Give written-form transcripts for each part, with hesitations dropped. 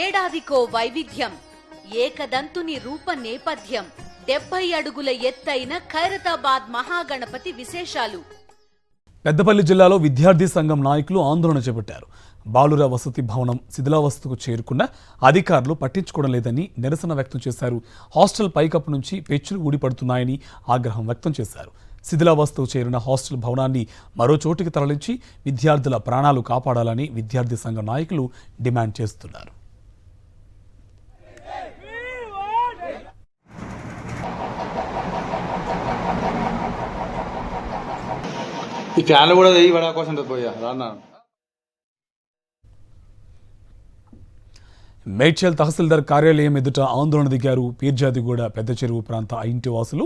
ఏడాదికో వైవిధ్యం, ఏకదంతుని రూప నేపథ్యం, 70 అడుగుల ఎత్తైన ఖైరతాబాద్ మహాగణపతి విశేషాలు. పెద్దపల్లి జిల్లాలో విద్యార్థి సంఘం నాయకులు ఆందోళన చేపట్టారు. బాలుర వసతి భవనం శిథిలావస్థకు చేరుకున్న అధికారులు పట్టించుకోవడం లేదని నిరసన వ్యక్తం చేశారు. హాస్టల్ పైకప్పు నుంచి పెచ్చులు ఊడిపడుతున్నాయని ఆగ్రహం వ్యక్తం చేశారు. శిథిలావస్థకు చేరిన హాస్టల్ భవనాన్ని మరో చోటికి తరలించి విద్యార్థుల ప్రాణాలు కాపాడాలని విద్యార్థి సంఘ నాయకులు డిమాండ్ చేస్తున్నారు. ఈ ఫ్యాన్లు కూడా వడా కోసం పోయా రానా. మేడ్చల్ తహసీల్దార్ కార్యాలయం ఎదుట ఆందోళన దిగారు. పీర్జాదిగూడ పెద్ద చెరువు ప్రాంత ఇంటి వాసులు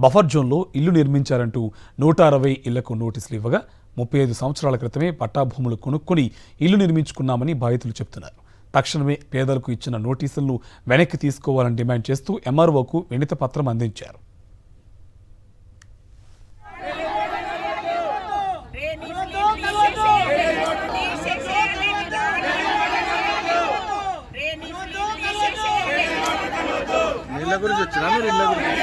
బఫర్ జోన్లో ఇల్లు నిర్మించారంటూ 160 ఇళ్లకు నోటీసులు ఇవ్వగా 35 సంవత్సరాల క్రితమే పట్టాభూములు కొనుక్కొని ఇల్లు నిర్మించుకున్నామని బాధితులు చెబుతున్నారు. తక్షణమే పేదలకు ఇచ్చిన నోటీసులను వెనక్కి తీసుకోవాలని డిమాండ్ చేస్తూ ఎంఆర్ఓకు వినతి పత్రం అందించారు. ఇళ్ళ గురించి వచ్చినా మీరు ఇళ్ళ గురించి